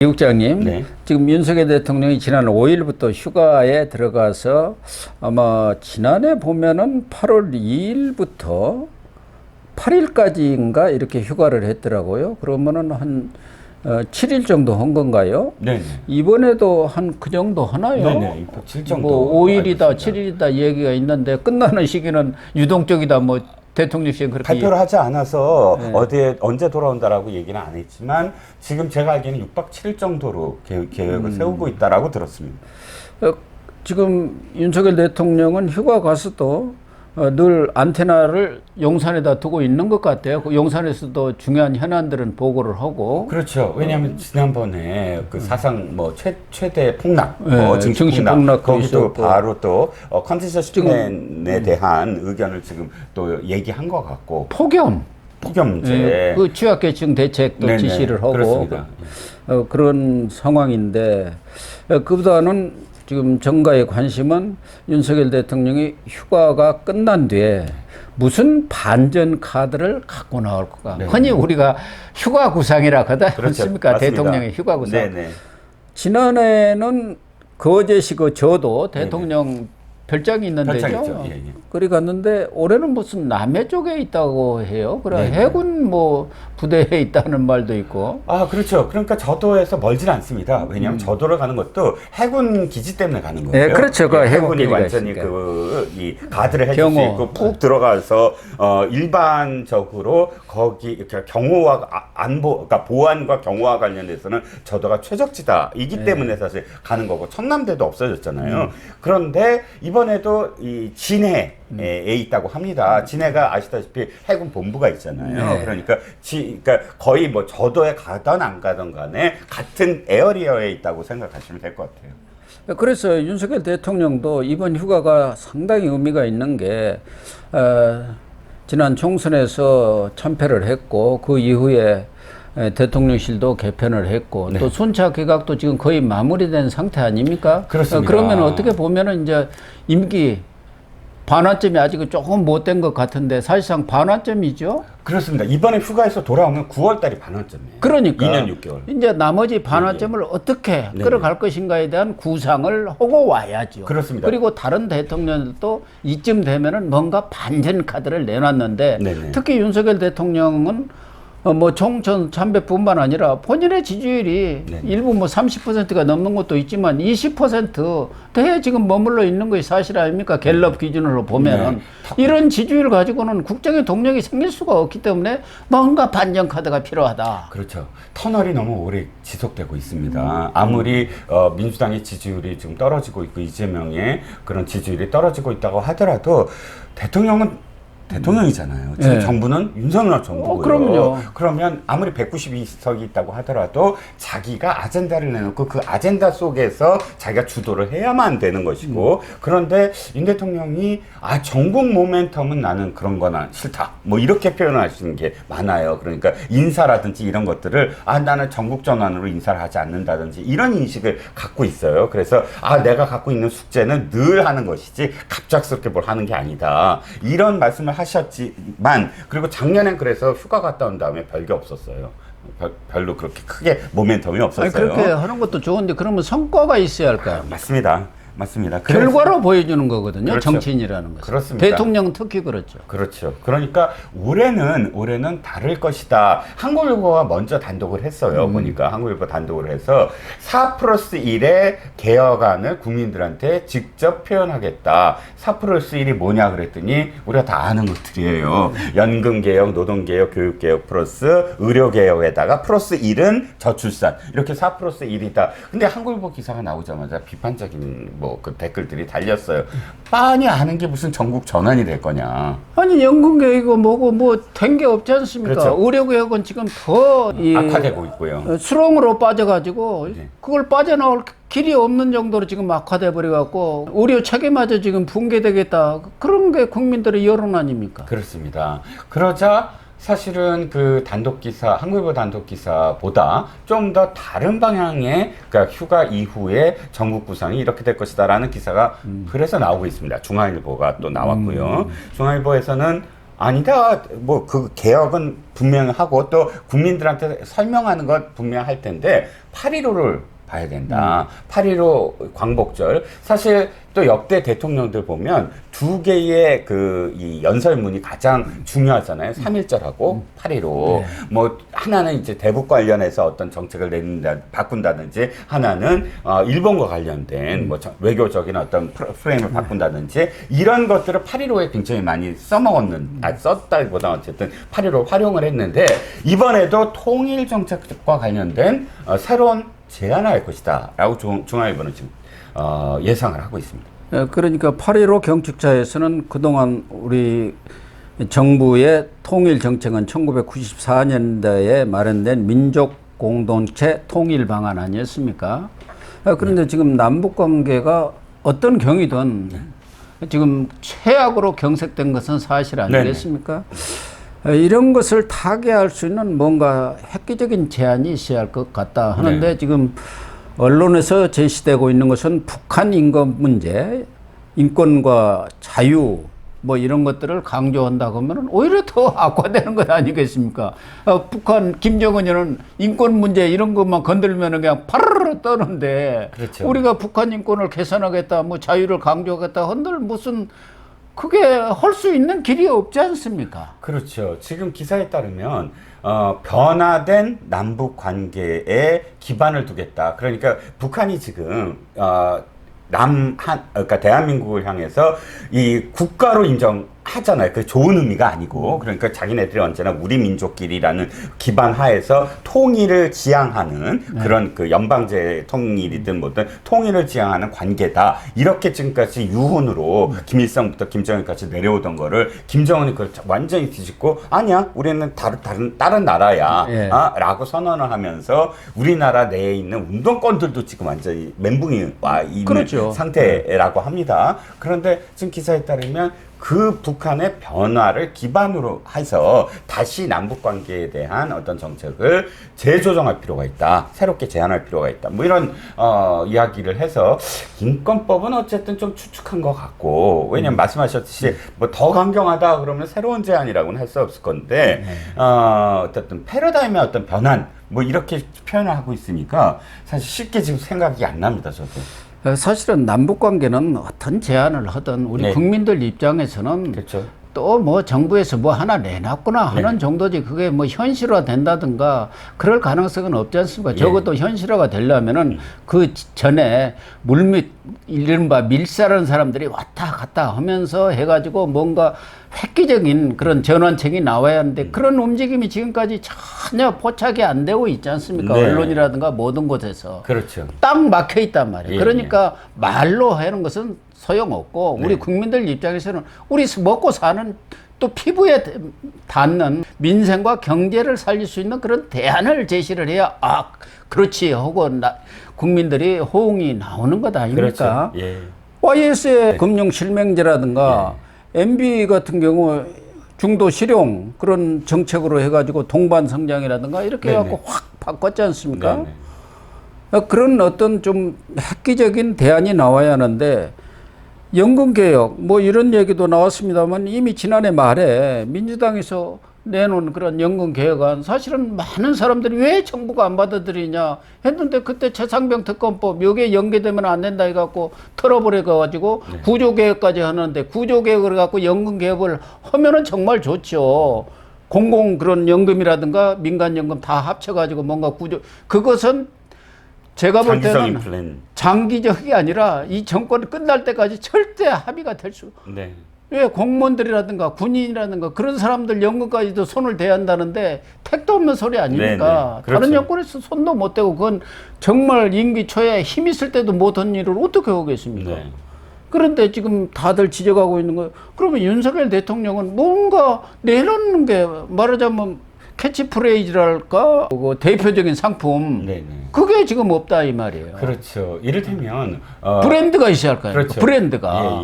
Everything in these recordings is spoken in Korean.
국장님, 네. 지금 윤석열 대통령이 지난 5일부터 휴가에 들어가서 아마 지난해 보면은 8월 2일부터 8일까지인가 이렇게 휴가를 했더라고요. 그러면은 한 7일 정도 한 건가요? 네. 이번에도 한 그 정도 하나요? 네네. 7 정도. 뭐 5일이다, 알겠습니다. 7일이다 얘기가 있는데 끝나는 시기는 유동적이다 뭐 대통령실은 그렇게 발표를 하지 않아서 네. 어디에 언제 돌아온다라고 얘기는 안 했지만 지금 제가 알기에는 6박 7일 정도로 계획을 세우고 있다라고 들었습니다. 지금 윤석열 대통령은 휴가 가서도 늘 안테나를 용산에다 두고 있는 것 같아요. 그 용산에서도 중요한 현안들은 보고를 하고. 그렇죠. 왜냐하면 지난번에 그 사상 뭐 최대 폭락, 네, 증시 폭락 거기도 있었고. 바로 또 컨티전시 플랜에 대한 의견을 지금 또 얘기한 것 같고 폭염. 폭염 문제. 그 취약계층 대책도 네네, 지시를 하고. 그렇습니다. 그런 상황인데 그보다는 지금 정가의 관심은 윤석열 대통령이 휴가가 끝난 뒤에 무슨 반전 카드를 갖고 나올까. 네. 흔히 우리가 휴가 구상이라 하지 그렇죠. 않습니까? 맞습니다. 대통령의 휴가 구상. 네네. 지난해는 거제시고 저도 대통령 별장이 있는 별장 데죠. 있죠. 예, 예. 그리 갔는데 올해는 무슨 남해 쪽에 있다고 해요. 그래 네. 해군 뭐 부대에 있다는 말도 있고. 아, 그렇죠. 그러니까 저도에서 멀진 않습니다. 왜냐하면 저도를 가는 것도 해군 기지 때문에 가는 거예요. 네, 그렇죠. 그 해군 해군이 기지가 완전히 있으니까. 이 가드를 해줄 수 경호. 있고 푹 들어가서 일반적으로 거기 이렇게 경호와 안보, 그러니까 보안과 경호와 관련해서는 저도가 최적지다이기 때문에 사실 가는 거고 천남대도 없어졌잖아요. 그런데 이번에도 이 진해에 있다고 합니다. 진해가 아시다시피 해군 본부가 있잖아요. 네. 그러니까 거의 뭐 저도에 가던 안 가던 간에 같은 에어리어에 있다고 생각하시면 될 것 같아요. 그래서 윤석열 대통령도 이번 휴가가 상당히 의미가 있는 게 지난 총선에서 참패를 했고 그 이후에 대통령실도 개편을 했고 네. 또 순차 개각도 지금 거의 마무리된 상태 아닙니까? 그렇습니다. 그러면 어떻게 보면은 이제 임기 반환점이 아직 조금 못된 것 같은데 사실상 반환점이죠. 그렇습니다. 이번에 휴가에서 돌아오면 9월 달이 반환점이에요. 그러니까 2년 6개월. 이제 나머지 반환점을 어떻게 네. 끌어갈 것인가에 대한 구상을 하고 와야죠. 그렇습니다. 그리고 다른 대통령들도 이쯤 되면은 뭔가 반전 카드를 내놨는데 네네. 특히 윤석열 대통령은 뭐 총선 참배뿐만 아니라 본인의 지지율이 네네. 일부 뭐 30%가 넘는 것도 있지만 20%대에 지금 머물러 있는 것이 사실 아닙니까? 갤럽 기준으로 보면은 이런 지지율 가지고는 국정의 동력이 생길 수가 없기 때문에 뭔가 반전 카드가 필요하다. 그렇죠. 터널이 너무 오래 지속되고 있습니다. 아무리 민주당의 지지율이 지금 떨어지고 있고 이재명의 그런 지지율이 떨어지고 있다고 하더라도 대통령이잖아요. 지금 네. 정부는 윤석열 정부고요. 그럼요. 그러면 아무리 192석이 있다고 하더라도 자기가 아젠다를 내놓고 그 아젠다 속에서 자기가 주도를 해야만 되는 것이고 그런데 윤 대통령이 전국 모멘텀은 나는 그런 거나 싫다. 뭐 이렇게 표현하시는 게 많아요. 그러니까 인사라든지 이런 것들을 나는 전국 전환으로 인사를 하지 않는다든지 이런 인식을 갖고 있어요. 그래서 내가 갖고 있는 숙제는 늘 하는 것이지 갑작스럽게 뭘 하는 게 아니다. 이런 말씀을 하셨지만 그리고 작년엔 그래서 휴가 갔다 온 다음에 별게 없었어요. 별로 그렇게 크게 모멘텀이 없었어요. 아니, 그렇게 하는 것도 좋은데 그러면 성과가 있어야 할 거 아닙니까? 맞습니다. 결과로 보여주는 거거든요. 그렇죠. 정치인이라는 것은. 그렇습니다. 대통령은 특히 그렇죠. 그렇죠. 그러니까 올해는 다를 것이다. 한국일보가 먼저 단독을 했어요. 보니까 한국일보 단독을 해서 4+1의 개혁안을 국민들한테 직접 표현하겠다. 4+1이 뭐냐 그랬더니 우리가 다 아는 것들이에요. 연금개혁, 노동개혁, 교육개혁 플러스 의료개혁에다가 플러스 1은 저출산. 이렇게 4+1이다. 근데 한국일보 기사가 나오자마자 비판적인 그 댓글들이 달렸어요. 빤히 아는 게 무슨 전국 전환이 될 거냐. 아니 연금개혁이고 뭐고 뭐 된 게 없지 않습니까? 그렇죠. 의료개혁은 지금 더 악화되고 있고요. 수렁으로 빠져가지고 네. 그걸 빠져나올 길이 없는 정도로 지금 악화돼 버려갖고 의료 체계마저 지금 붕괴되겠다. 그런 게 국민들의 여론 아닙니까? 그렇습니다. 그러자 사실은 그 단독기사, 한국일보 단독기사보다 좀 더 다른 방향의, 그러니까 휴가 이후에 전국 구상이 이렇게 될 것이다 라는 기사가 그래서 나오고 있습니다. 중앙일보가 또 나왔고요. 중앙일보에서는 아니다. 뭐 그 개혁은 분명하고 또 국민들한테 설명하는 것 분명할 텐데 8.15를 봐야 된다. 8.15 광복절. 사실 또 역대 대통령들 보면 두 개의 이 연설문이 가장 중요하잖아요. 3.1절하고 8.15. 뭐 하나는 이제 대북 관련해서 어떤 정책을 바꾼다든지 하나는 일본과 관련된 뭐 외교적인 어떤 프레임을 바꾼다든지 이런 것들을 8.15에 굉장히 많이 썼다기보다 어쨌든 8.15 활용을 했는데 이번에도 통일 정책과 관련된 새로운 제안을 할 것이다 라고 중앙일보는 지금 예상을 하고 있습니다. 그러니까 8.15 경축사에서는 그동안 우리 정부의 통일 정책은 1994년대에 마련된 민족 공동체 통일 방안 아니었습니까? 그런데 지금 남북 관계가 어떤 경위든 지금 최악으로 경색된 것은 사실 아니겠습니까? 이런 것을 타개할 수 있는 뭔가 획기적인 제안이 있어야 할 것 같다 하는데 지금 언론에서 제시되고 있는 것은 북한 인권 문제, 인권과 자유 뭐 이런 것들을 강조한다고 하면 오히려 더 악화되는 것 아니겠습니까? 북한 김정은이는 인권 문제 이런 것만 건들면 그냥 파르르 떠는데 그렇죠. 우리가 북한 인권을 개선하겠다, 뭐 자유를 강조하겠다 한들 무슨 그게 할 수 있는 길이 없지 않습니까? 그렇죠. 지금 기사에 따르면 변화된 남북 관계에 기반을 두겠다. 그러니까 북한이 지금 그러니까 대한민국을 향해서 이 국가로 인정하잖아요. 그 좋은 의미가 아니고, 그러니까 자기네들이 언제나 우리 민족끼리라는 기반 하에서 통일을 지향하는 그런 그 연방제 통일이든 뭐든 통일을 지향하는 관계다. 이렇게 지금까지 유훈으로 김일성부터 김정일까지 내려오던 거를 김정은이 그걸 완전히 뒤집고 아니야, 우리는 다른 나라야. 라고 선언을 하면서 우리나라 내에 있는 운동권들도 지금 완전히 멘붕이 와 있는 그렇죠. 상태라고 합니다. 그런데 지금 기사에 따르면 그 북한의 변화를 기반으로 해서 다시 남북 관계에 대한 어떤 정책을 재조정할 필요가 있다. 새롭게 제안할 필요가 있다. 뭐 이런 이야기를 해서 인권법은 어쨌든 좀 추측한 것 같고, 왜냐면 말씀하셨듯이 뭐 더 강경하다 그러면 새로운 제안이라고는 할 수 없을 건데 어쨌든 패러다임의 어떤 변환 뭐 이렇게 표현을 하고 있으니까 사실 쉽게 지금 생각이 안 납니다. 저도. 사실은 남북 관계는 어떤 제안을 하든 우리 국민들 입장에서는 그렇죠. 또 뭐 정부에서 뭐 하나 내놨구나 하는 정도지 그게 뭐 현실화 된다든가 그럴 가능성은 없지 않습니까? 적어도 현실화가 되려면은 그 전에 물밑 이른바 밀사라는 사람들이 왔다 갔다 하면서 해가지고 뭔가 획기적인 그런 전환책이 나와야 하는데 그런 움직임이 지금까지 전혀 포착이 안 되고 있지 않습니까? 언론이라든가 모든 곳에서. 그렇죠. 딱 막혀 있단 말이에요. 그러니까 말로 하는 것은 소용없고 우리 국민들 입장에서는 우리 먹고 사는 또 피부에 닿는 민생과 경제를 살릴 수 있는 그런 대안을 제시를 해야 그렇지 하고 국민들이 호응이 나오는 것 아닙니까? 그렇죠. YS의 금융 실명제라든가 MB 같은 경우 중도 실용 그런 정책으로 해가지고 동반 성장이라든가 이렇게 해갖고 확 바꿨지 않습니까? 그런 어떤 좀 획기적인 대안이 나와야 하는데 연금개혁 뭐 이런 얘기도 나왔습니다만 이미 지난해 말에 민주당에서 내놓은 그런 연금개혁안 사실은 많은 사람들이 왜 정부가 안 받아들이냐 했는데 그때 최상병 특검법 여기에 연계되면 안 된다 해갖고 털어버려가지고 구조개혁까지 하는데 구조개혁을 갖고 연금개혁을 하면은 정말 좋죠. 공공 그런 연금이라든가 민간연금 다 합쳐가지고 뭔가 그것은 제가 볼 때는 장기적이 아니라 이 정권 끝날 때까지 절대 합의가 될 수. 왜 공무원들이라든가 군인이라든가 그런 사람들 연금까지도 손을 대야 한다는데 택도 없는 소리 아닙니까? 그렇죠. 다른 여권에서 손도 못 대고 그건 정말 임기 초에 힘 있을 때도 못한 일을 어떻게 하겠습니까? 그런데 지금 다들 지적하고 있는 거예요. 그러면 윤석열 대통령은 뭔가 내놓는 게 말하자면 캐치프레이즈랄까? 그 대표적인 상품. 그게 지금 없다 이 말이에요. 그렇죠. 이를테면 브랜드가 있어야 할 거예요. 그렇죠. 브랜드가.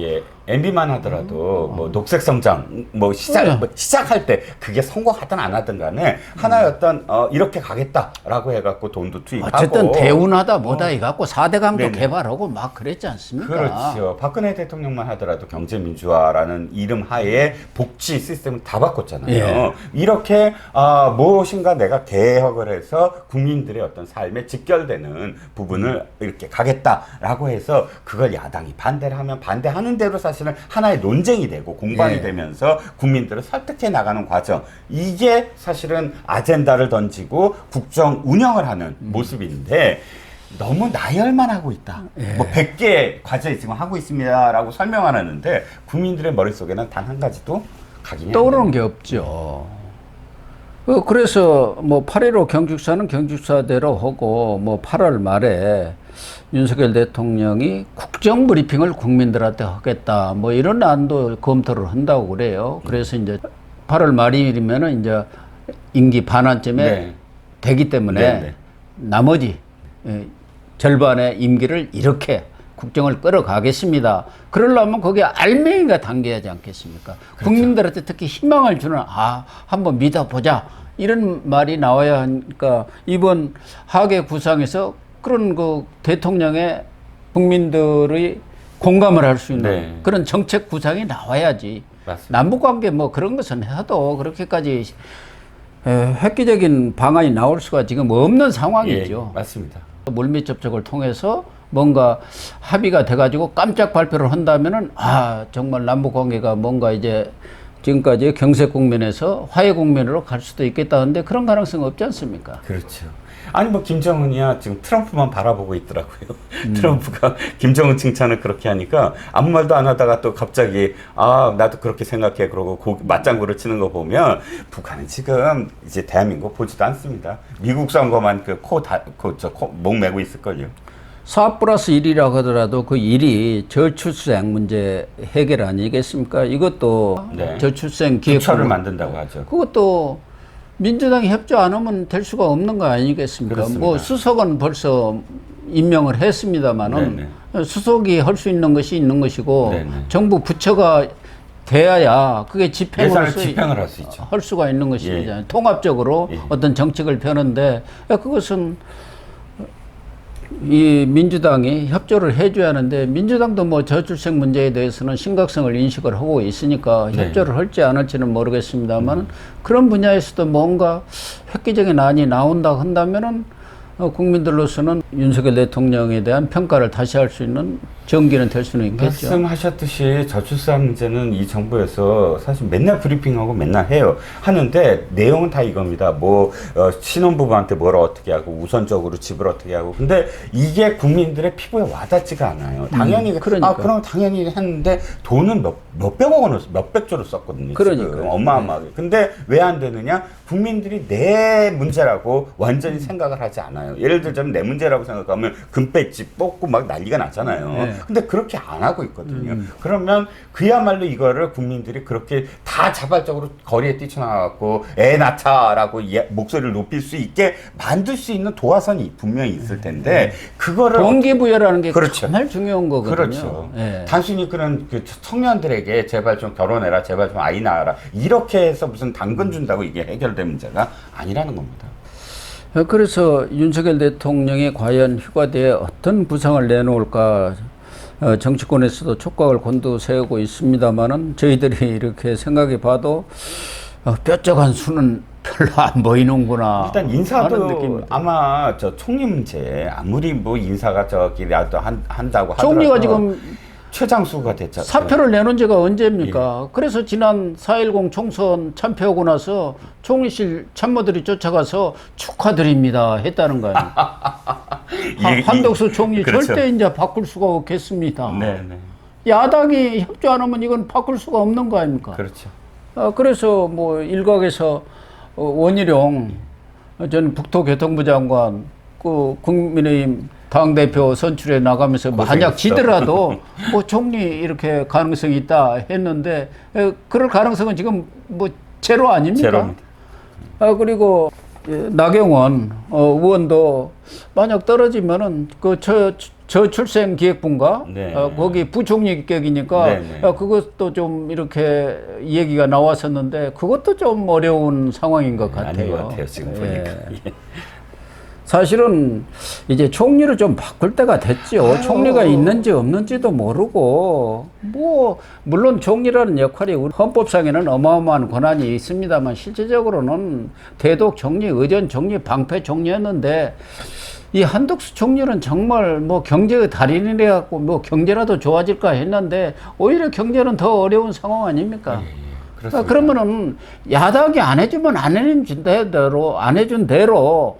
MB만 하더라도 뭐 녹색 성장 뭐 시작할 때 그게 성공하든 안 하든 간에 하나의 어떤 이렇게 가겠다라고 해갖고 돈도 투입하고 어쨌든 대운하다 뭐다 해갖고 4대 강도 개발하고 막 그랬지 않습니까? 그렇죠. 박근혜 대통령만 하더라도 경제민주화라는 이름 하에 복지 시스템을 다 바꿨잖아요. 예. 이렇게 무엇인가 내가 개혁을 해서 국민들의 어떤 삶에 직결되는 부분을 이렇게 가겠다라고 해서 그걸 야당이 반대를 하면 반대하는 대로 사실은 하나의 논쟁이 되고 공방이 되면서 국민들을 설득해 나가는 과정, 이게 사실은 아젠다를 던지고 국정 운영을 하는 모습인데 너무 나열만 하고 있다. 뭐 100개 과제 지금 하고 있습니다라고 설명을 하는데 국민들의 머릿속에는 단 한 가지도 각인이 떠오르는 게 없죠. 그래서 뭐 8.15 경축사는 경축사대로 하고 뭐 8월 말에 윤석열 대통령이 국정 브리핑을 국민들한테 하겠다. 뭐 이런 안도 검토를 한다고 그래요. 그래서 이제 8월 말이면은 이제 임기 반환쯤에 되기 때문에 나머지 절반의 임기를 이렇게 국정을 끌어가겠습니다. 그러려면 거기에 알맹이가 담겨야지 않겠습니까? 그렇죠. 국민들한테 특히 희망을 주는 한번 믿어보자 이런 말이 나와야 하니까 이번 하계 구상에서 그런 그 대통령의 국민들의 공감을 할 수 있는 그런 정책 구상이 나와야지. 맞습니다. 남북관계 뭐 그런 것은 해도 그렇게까지 획기적인 방안이 나올 수가 지금 없는 상황이죠. 맞습니다. 물밑 접촉을 통해서 뭔가 합의가 돼가지고 깜짝 발표를 한다면은 정말 남북 관계가 뭔가 이제 지금까지 경색 국면에서 화해 국면으로 갈 수도 있겠다는데 그런 가능성은 없지 않습니까? 그렇죠. 아니 뭐 김정은이야 지금 트럼프만 바라보고 있더라고요. 트럼프가 김정은 칭찬을 그렇게 하니까 아무 말도 안 하다가 또 갑자기 나도 그렇게 생각해 그러고 맞장구를 치는 거 보면 북한은 지금 이제 대한민국 보지도 않습니다. 미국 선거만 목 메고 있을걸요. 4+1이라고 하더라도 그 1이 저출생 문제 해결 아니겠습니까? 이것도 저출생 기획부를 만든다고 하죠. 그것도 민주당이 협조 안 하면 될 수가 없는 거 아니겠습니까? 그렇습니다. 뭐 수석은 벌써 임명을 했습니다만은 수석이 할 수 있는 것이 있는 것이고 정부 부처가 돼야 그게 집행을 할 수 있죠. 할 수가 있는 것이잖아요. 통합적으로 어떤 정책을 펴는데 그것은 이 민주당이 협조를 해줘야 하는데 민주당도 뭐 저출생 문제에 대해서는 심각성을 인식을 하고 있으니까 협조를 할지 안 할지는 모르겠습니다만 그런 분야에서도 뭔가 획기적인 안이 나온다 한다면은 국민들로서는 윤석열 대통령에 대한 평가를 다시 할 수 있는 전기는 될 수는 있겠죠. 말씀하셨듯이 저출산 문제는 이 정부에서 사실 맨날 브리핑하고 맨날 해요. 하는데 내용은 다 이겁니다. 뭐 신혼부부한테 뭘 어떻게 하고 우선적으로 집을 어떻게 하고. 근데 이게 국민들의 피부에 와닿지가 않아요. 당연히 그럼 당연히 했는데 돈은 몇백억 원을 몇백조를 썼거든요. 지금 어마어마하게. 근데 왜 안 되느냐? 국민들이 내 문제라고 완전히 생각을 하지 않아요. 예를 들자면 내 문제라고 생각하면 금배지 뽑고 막 난리가 나잖아요. 근데 그렇게 안 하고 있거든요. 그러면 그야말로 이거를 국민들이 그렇게 다 자발적으로 거리에 뛰쳐나가고 애 낳자라고 목소리를 높일 수 있게 만들 수 있는 도화선이 분명히 있을 텐데 그거를 동기부여라는 게 정말 중요한 거거든요. 그렇죠. 단순히 그런 그 청년들에게 제발 좀 결혼해라, 제발 좀 아이 낳아라 이렇게 해서 무슨 당근 준다고 이게 해결될 문제가 아니라는 겁니다. 그래서 윤석열 대통령이 과연 휴가대에 어떤 구상을 내놓을까 정치권에서도 촉각을 곤두세우고 있습니다만은 저희들이 이렇게 생각해 봐도 뾰족한 수는 별로 안 보이는구나. 일단 인사도 아마 저 총리 문제 아무리 뭐 인사가 저기라도 한다고 하더라도 총리가 지금 최장수가 됐잖아요. 사표를 내놓은 지가 언제입니까? 그래서 지난 4.10 총선 참패하고 나서 총리실 참모들이 쫓아가서 축하드립니다 했다는 거예요. 한덕수 총리 절대 이제 바꿀 수가 없겠습니다. 야당이 협조 안 하면 이건 바꿀 수가 없는 거 아닙니까? 그렇죠. 그래서 뭐 일각에서 원희룡 전 국토교통부 장관 그 국민의힘 당대표 선출에 나가면서 만약 지더라도 뭐 총리 이렇게 가능성이 있다 했는데 그럴 가능성은 지금 뭐 제로 아닙니까? 제로입니다. 그리고 나경원 의원도 만약 떨어지면은 그 저출생기획부인가? 네. 거기 부총리 격이니까 네, 네. 그것도 좀 이렇게 얘기가 나왔었는데 그것도 좀 어려운 상황인 것 같아요. 아닌 것 같아요, 지금 보니까. 예. 사실은 이제 총리를 좀 바꿀 때가 됐죠. 아유. 총리가 있는지 없는지도 모르고 뭐 물론 총리라는 역할이 우리 헌법상에는 어마어마한 권한이 있습니다만 실제적으로는 대독 총리, 의전 총리, 방패 총리였는데 이 한덕수 총리는 정말 뭐 경제의 달인이래 갖고 뭐 경제라도 좋아질까 했는데 오히려 경제는 더 어려운 상황 아닙니까? 그렇습니다. 그러면은 야당이 안 해주면 안 해준 대로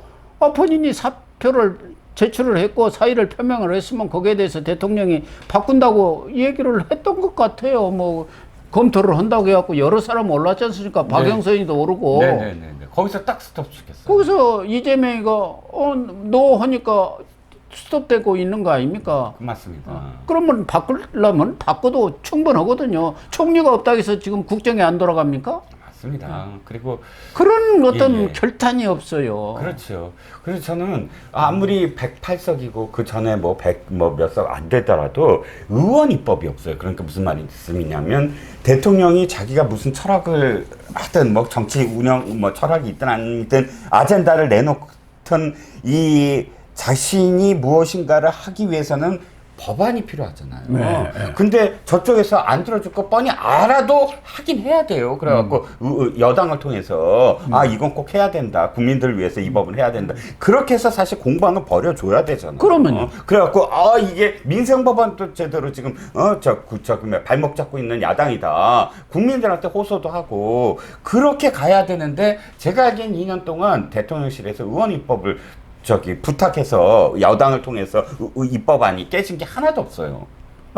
본인이 사표를 제출을 했고 사의를 표명을 했으면 거기에 대해서 대통령이 바꾼다고 얘기를 했던 것 같아요. 뭐 검토를 한다고 해갖고 여러 사람 올랐지 않습니까? 박영선이도 오르고. 네네네. 거기서 딱 스톱 시켰어요. 거기서 이재명이가 노 하니까 스톱되고 있는 거 아닙니까? 맞습니다. 그러면 바꾸려면 바꿔도 충분하거든요. 총리가 없다고 해서 지금 국정이 안 돌아갑니까? 맞습니다. 그리고 그런 어떤 예. 결단이 없어요. 그렇죠. 그래서 저는 아무리 108석이고 그 전에 뭐 100 뭐 몇 석 안 되더라도 의원 입법이 없어요. 그러니까 무슨 말이냐면 대통령이 자기가 무슨 철학을 하든 뭐 정치 운영 뭐 철학이 있든 아니든 아젠다를 내놓든 이 자신이 무엇인가를 하기 위해서는 법안이 필요하잖아요. 네. 근데 저쪽에서 안 들어줄 거 뻔히 알아도 하긴 해야 돼요. 그래갖고 여당을 통해서 이건 꼭 해야 된다. 국민들을 위해서 이 법은 해야 된다. 그렇게 해서 사실 공방을 벌여줘야 되잖아요. 그러면요. 그래갖고 이게 민생법안도 제대로 지금 발목 잡고 있는 야당이다. 국민들한테 호소도 하고 그렇게 가야 되는데 제가 알기엔 2년 동안 대통령실에서 의원 입법을 부탁해서 여당을 통해서 입법안이 깨진 게 하나도 없어요.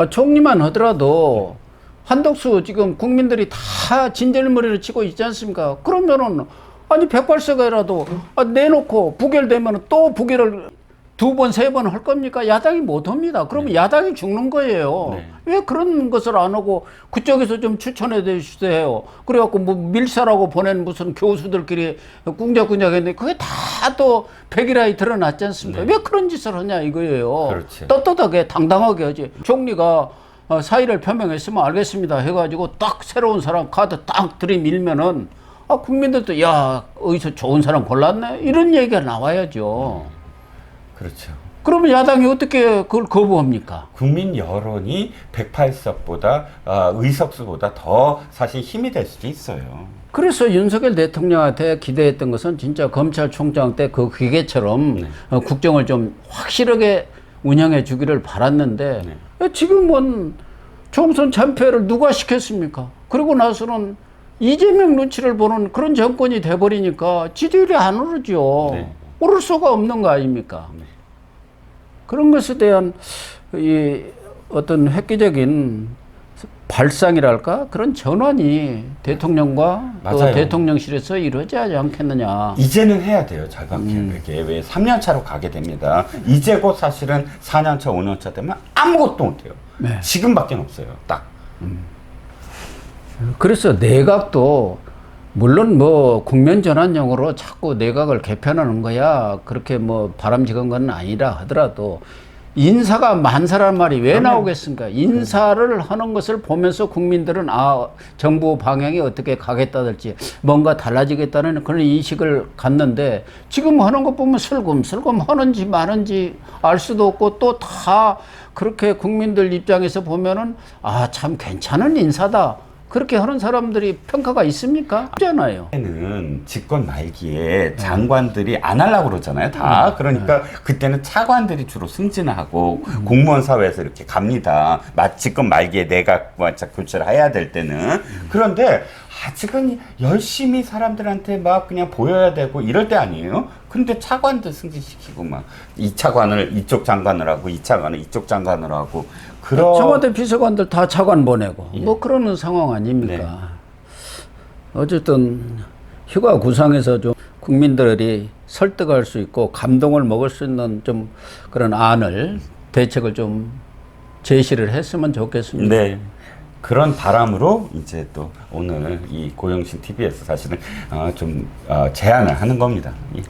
총리만 하더라도 한덕수 지금 국민들이 다 진절머리를 치고 있지 않습니까? 그러면은 아니 108석이라도 내놓고 부결되면 또 부결을 2번, 3번 할 겁니까? 야당이 못 합니다. 그러면 야당이 죽는 거예요. 네. 왜 그런 것을 안 하고 그쪽에서 좀 추천해 주세요. 그래갖고 뭐 밀사라고 보낸 무슨 교수들끼리 꿍작꿍작 했는데 그게 다 또 백일하에 드러났지 않습니까? 왜 그런 짓을 하냐 이거예요. 그렇죠. 떳떳하게 당당하게 하지. 총리가 사의를 표명했으면 알겠습니다 해가지고 딱 새로운 사람 카드 딱 들이밀면은 국민들도 야 어디서 좋은 사람 골랐네 이런 얘기가 나와야죠. 그렇죠. 그러면 야당이 어떻게 그걸 거부합니까? 국민 여론이 108석보다 의석수보다 더 사실 힘이 될 수도 있어요. 그래서 윤석열 대통령한테 기대했던 것은 진짜 검찰총장 때 그 기계처럼 국정을 좀 확실하게 운영해 주기를 바랐는데 지금은 총선 참패를 누가 시켰습니까? 그리고 나서는 이재명 눈치를 보는 그런 정권이 돼버리니까 지지율이 안 오르죠. 네. 오를 수가 없는 거 아닙니까? 네. 그런 것에 대한 이 어떤 획기적인 발상이랄까 그런 전환이 대통령과 또 맞아요. 대통령실에서 이루어지지 않겠느냐. 이제는 해야 돼요. 절박하게. 왜 3년 차로 가게 됩니다. 이제 곧 사실은 4년 차, 5년 차 되면 아무것도 못 해요. 네. 지금밖에 없어요. 딱. 그래서 내각도 물론 뭐 국면 전환용으로 자꾸 내각을 개편하는 거야 그렇게 뭐 바람직한 건 아니라 하더라도 인사가 만사란 말이 왜 나오겠습니까? 인사를 하는 것을 보면서 국민들은 정부 방향이 어떻게 가겠다든지 뭔가 달라지겠다는 그런 인식을 갖는데 지금 하는 것 보면 슬금슬금 하는지 마는지 알 수도 없고 또 다 그렇게 국민들 입장에서 보면은 참 괜찮은 인사다. 그렇게 하는 사람들이 평가가 있습니까? 없잖아요. 그때는 집권 말기에 장관들이 안 하려고 그러잖아요. 다. 그러니까 그때는 차관들이 주로 승진하고 공무원 사회에서 이렇게 갑니다. 집권 말기에 내각 교체를 해야 될 때는. 그런데 아직은 열심히 사람들한테 막 그냥 보여야 되고 이럴 때 아니에요? 근데 차관들 승진시키고 막 이 차관을 이쪽 장관을 하고 이 차관을 이쪽 장관을 하고 청와대 비서관들 다 차관 보내고 예. 뭐 그러는 상황 아닙니까? 네. 어쨌든 휴가 구상에서 좀 국민들이 설득할 수 있고 감동을 먹을 수 있는 좀 그런 대책을 좀 제시를 했으면 좋겠습니다. 네. 그런 바람으로 이제 또 오늘 이 고영신 TV에서 사실은 좀 제안을 하는 겁니다. 예.